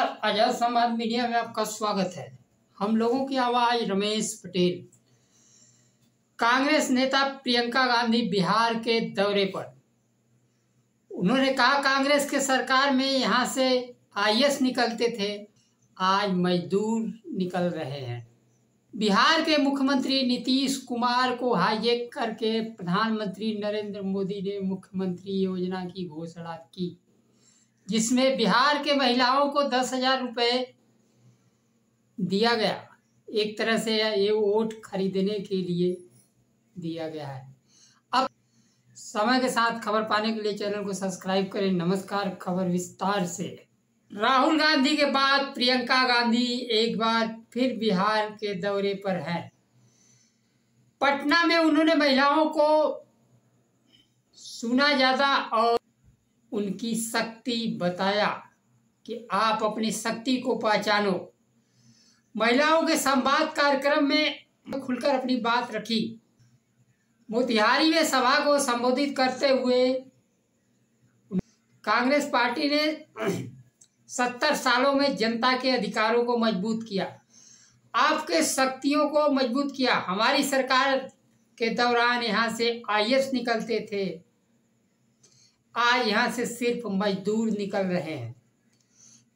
Azad Samaj media में आपका स्वागत है। हम लोगों की आवाज रमेश पटेल। कांग्रेस नेता प्रियंका गांधी बिहार के दौरे पर। उन्होंने कहा कांग्रेस के सरकार में यहाँ से आईएएस निकलते थे, आज मजदूर निकल रहे हैं। बिहार के मुख्यमंत्री नीतीश कुमार को हाईजैक करके प्रधानमंत्री नरेंद्र मोदी ने मुख्यमंत्री योजना की घोषणा की, जिसमें बिहार के महिलाओं को 10,000 रुपये दिया गया। एक तरह से ये वोट खरीदने के लिए दिया गया है। अब समय के साथ खबर पाने के लिए चैनल को सब्सक्राइब करें। नमस्कार, खबर विस्तार से। राहुल गांधी के बाद प्रियंका गांधी एक बार फिर बिहार के दौरे पर है। पटना में उन्होंने महिलाओं को सुना ज्यादा और उनकी शक्ति बताया कि आप अपनी शक्ति को पहचानो। महिलाओं के संवाद कार्यक्रम में खुलकर अपनी बात रखी। मोतिहारी में सभा को संबोधित करते हुए कांग्रेस पार्टी ने 70 सालों में जनता के अधिकारों को मजबूत किया, आपके शक्तियों को मजबूत किया। हमारी सरकार के दौरान यहाँ से आईएएस निकलते थे, आज यहाँ से सिर्फ मजदूर निकल रहे हैं।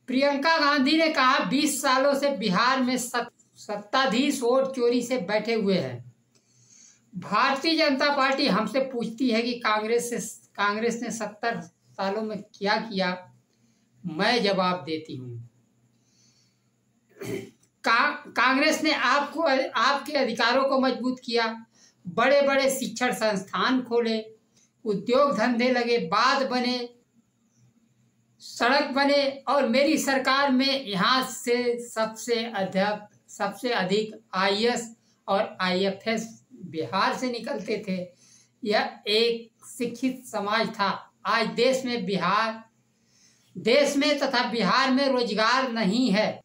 प्रियंका गांधी ने कहा 20 सालों से बिहार में सत्ताधीश वोट चोरी से बैठे हुए हैं। भारतीय जनता पार्टी हमसे पूछती है कि कांग्रेस ने 70 सालों में क्या किया। मैं जवाब देती हूँ, कांग्रेस ने आपके अधिकारों को मजबूत किया, बड़े बड़े शिक्षण संस्थान खोले, उद्योग धंधे लगे, बांध बने, सड़क बने और मेरी सरकार में यहाँ से सबसे अधिक आईएएस और आईएफएस बिहार से निकलते थे। यह एक शिक्षित समाज था। आज देश में तथा बिहार में रोजगार नहीं है।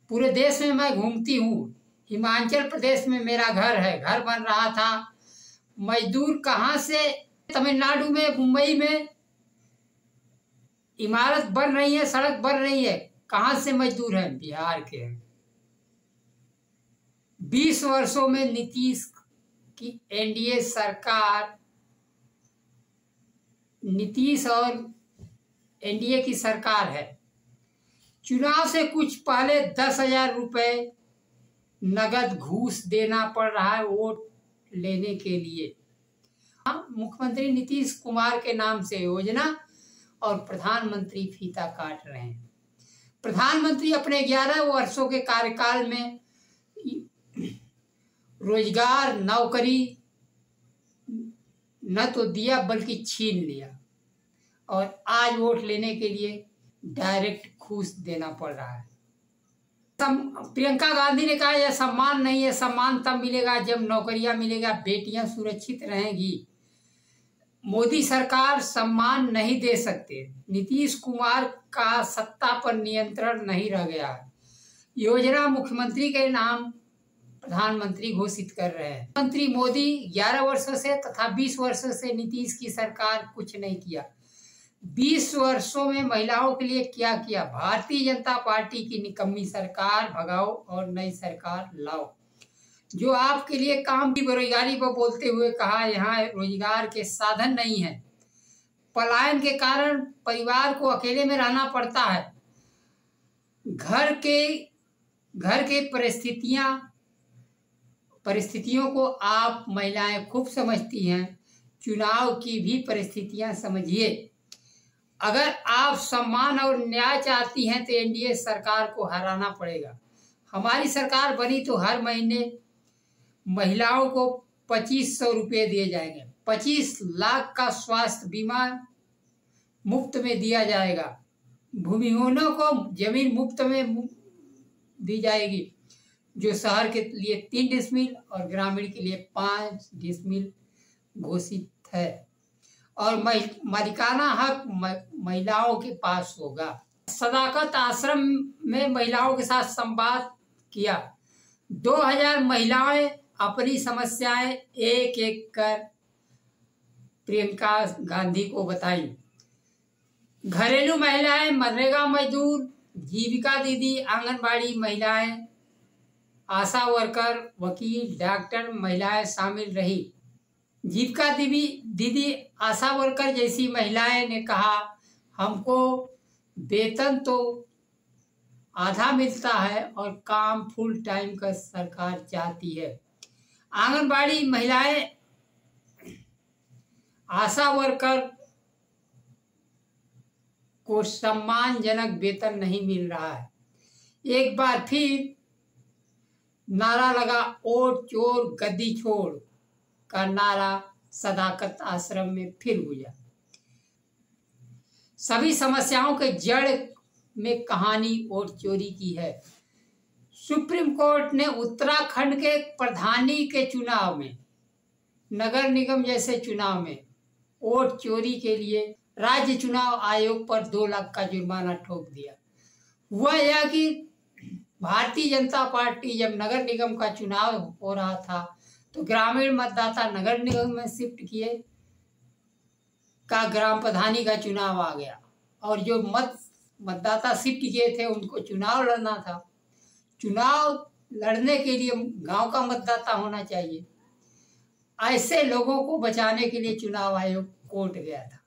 पूरे देश में मैं घूमती हूँ। हिमाचल प्रदेश में मेरा घर है, घर बन रहा था। मजदूर कहाँ से? तमिलनाडु में, मुंबई में इमारत बन रही है, सड़क बन रही है, कहाँ से मजदूर हैं? बिहार के हैं। 20 वर्षों में नीतीश की एनडीए सरकार, नीतीश और एनडीए की सरकार है। चुनाव से कुछ पहले 10,000 रुपये नगद घूस देना पड़ रहा है वोट लेने के लिए। मुख्यमंत्री नीतीश कुमार के नाम से योजना और प्रधानमंत्री फीता काट रहे हैं। प्रधानमंत्री अपने 11 वर्षों के कार्यकाल में रोजगार, नौकरी न तो दिया बल्कि छीन लिया और आज वोट लेने के लिए डायरेक्ट घूस देना पड़ रहा है। प्रियंका गांधी ने कहा यह सम्मान नहीं है, सम्मान तब मिलेगा जब नौकरियां मिलेगा, बेटियां सुरक्षित रहेंगी। मोदी सरकार सम्मान नहीं दे सकते। नीतीश कुमार का सत्ता पर नियंत्रण नहीं रह गया। योजना मुख्यमंत्री के नाम प्रधानमंत्री घोषित कर रहे हैं। मंत्री मोदी 11 वर्षों से तथा 20 वर्षों से नीतीश की सरकार कुछ नहीं किया। 20 वर्षों में महिलाओं के लिए क्या किया? भारतीय जनता पार्टी की निकम्मी सरकार भगाओ और नई सरकार लाओ, जो आपके लिए काम की बेरोजगारी पर बोलते हुए कहा यहाँ रोजगार के साधन नहीं है। पलायन के कारण परिवार को अकेले में रहना पड़ता है। घर के परिस्थितियों को आप महिलाएं खूब समझती हैं। चुनाव की भी परिस्थितियां समझिए। अगर आप सम्मान और न्याय चाहती हैं तो एनडीए सरकार को हराना पड़ेगा। हमारी सरकार बनी तो हर महीने महिलाओं को 2500 रुपये दिए जाएंगे। 25 लाख का स्वास्थ्य बीमा मुफ्त में दिया जाएगा। भूमिहीनों को जमीन मुफ्त में दी जाएगी, जो शहर के लिए 3 डिसमिल और ग्रामीण के लिए 5 डिसमिल घोषित है और मालिकाना हक महिलाओं के पास होगा। सदाकत आश्रम में महिलाओं के साथ संवाद किया। 2000 महिलाएं अपनी समस्याएं एक एक कर प्रियंका गांधी को बताई। घरेलू महिलाएं, मनरेगा मजदूर, जीविका दीदी, आंगनबाड़ी महिलाएं, आशा वर्कर, वकील, डॉक्टर महिलाएं शामिल रही। जीविका दीदी, आशा वर्कर जैसी महिलाएं ने कहा, हमको वेतन तो आधा मिलता है और काम फुल टाइम का सरकार चाहती है। आंगनबाड़ी महिलाएं, आशा वर्कर को सम्मानजनक वेतन नहीं मिल रहा है। एक बार फिर नारा लगा, वोट चोर गद्दी छोड़ का नारा सदाकत आश्रम में फिर गूंजा। सभी समस्याओं के जड़ में कहानी वोट चोरी की है। सुप्रीम कोर्ट ने उत्तराखंड के प्रधानी के चुनाव में, नगर निगम जैसे चुनाव में वोट चोरी के लिए राज्य चुनाव आयोग पर 2 लाख का जुर्माना ठोक दिया। हुआ यह कि भारतीय जनता पार्टी जब नगर निगम का चुनाव हो रहा था तो ग्रामीण मतदाता नगर निगम में शिफ्ट किए का ग्राम प्रधानी का चुनाव आ गया और जो मतदाता शिफ्ट किए थे उनको चुनाव लड़ना था। चुनाव लड़ने के लिए गांव का मतदाता होना चाहिए। ऐसे लोगों को बचाने के लिए चुनाव आयोग कोर्ट गया था।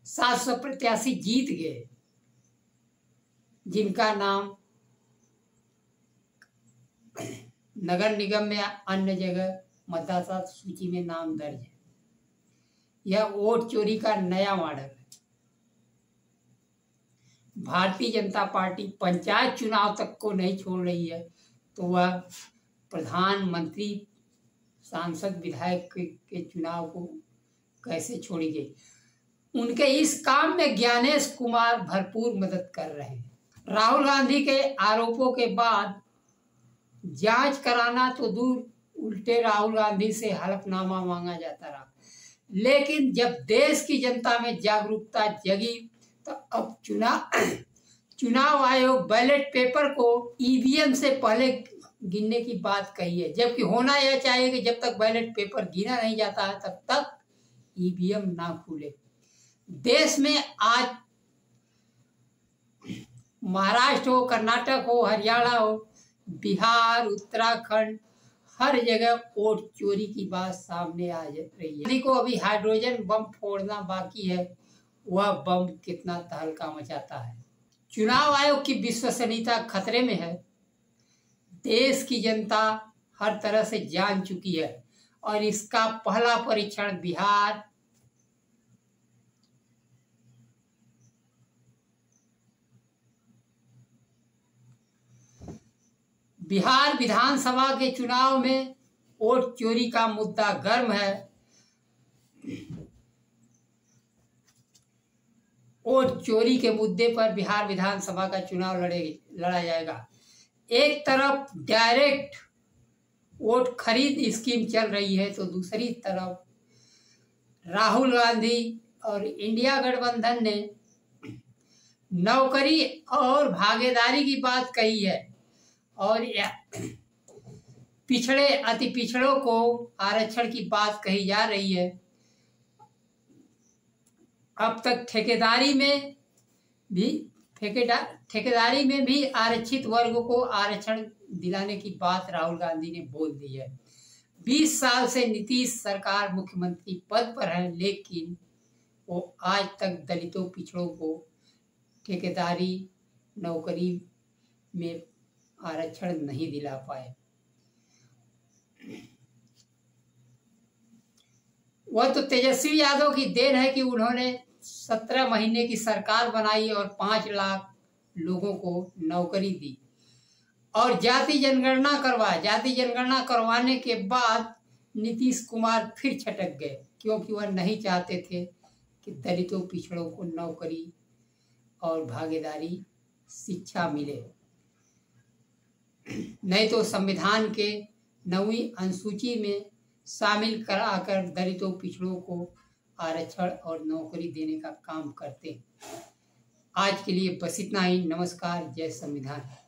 700 प्रत्याशी जीत गए जिनका नाम नगर निगम में अन्य जगह मतदाता सूची में नाम दर्ज है। यह वोट चोरी का नया मॉडल है। भारतीय जनता पार्टी पंचायत चुनाव तक को नहीं छोड़ रही है तो वह प्रधानमंत्री, सांसद, विधायक के चुनाव को कैसे छोड़ेगी। उनके इस काम में ज्ञानेश कुमार भरपूर मदद कर रहे हैं। राहुल गांधी के आरोपों के बाद जांच कराना तो दूर, उल्टे राहुल गांधी से हलफनामा मांगा जाता रहा। लेकिन जब देश की जनता में जागरूकता जगी तो अब चुनाव आयोग बैलेट पेपर को ईवीएम से पहले गिनने की बात कही है, जबकि होना यह चाहिए कि जब तक बैलेट पेपर गिना नहीं जाता है तब तक ईवीएम ना खुले। देश में आज महाराष्ट्र हो, कर्नाटक हो, हरियाणा हो, बिहार, उत्तराखंड, हर जगह वोट चोरी की बात सामने आ रही है। को अभी हाइड्रोजन बम फोड़ना बाकी है, वह बम कितना तहलका मचाता है। चुनाव आयोग की विश्वसनीयता खतरे में है। देश की जनता हर तरह से जान चुकी है और इसका पहला परीक्षण बिहार विधानसभा के चुनाव में वोट चोरी का मुद्दा गर्म है। वोट चोरी के मुद्दे पर बिहार विधानसभा का चुनाव लड़ा जाएगा। एक तरफ डायरेक्ट वोट खरीद स्कीम चल रही है तो दूसरी तरफ राहुल गांधी और इंडिया गठबंधन ने नौकरी और भागीदारी की बात कही है और अति पिछड़ों को आरक्षण की बात कही जा रही है। अब तक ठेकेदारी में भी आरक्षित वर्ग को आरक्षण दिलाने की बात राहुल गांधी ने बोल दी है। 20 साल से नीतीश सरकार मुख्यमंत्री पद पर है, लेकिन वो आज तक दलितों, पिछड़ों को ठेकेदारी नौकरी में आरक्षण नहीं दिला पाए। वह तो तेजस्वी यादव की देन है कि उन्होंने 17 महीने की सरकार बनाई और 5 लाख लोगों को नौकरी दी और जाति जनगणना करवाने के बाद नीतीश कुमार फिर छटक गए, क्योंकि वह नहीं चाहते थे कि दलितों, पिछड़ों को नौकरी और भागीदारी, शिक्षा मिले। नहीं तो संविधान के 9वीं अनुसूची में शामिल कराकर दलितों, पिछड़ों को आरक्षण और नौकरी देने का काम करते। आज के लिए बस इतना ही। नमस्कार। जय संविधान।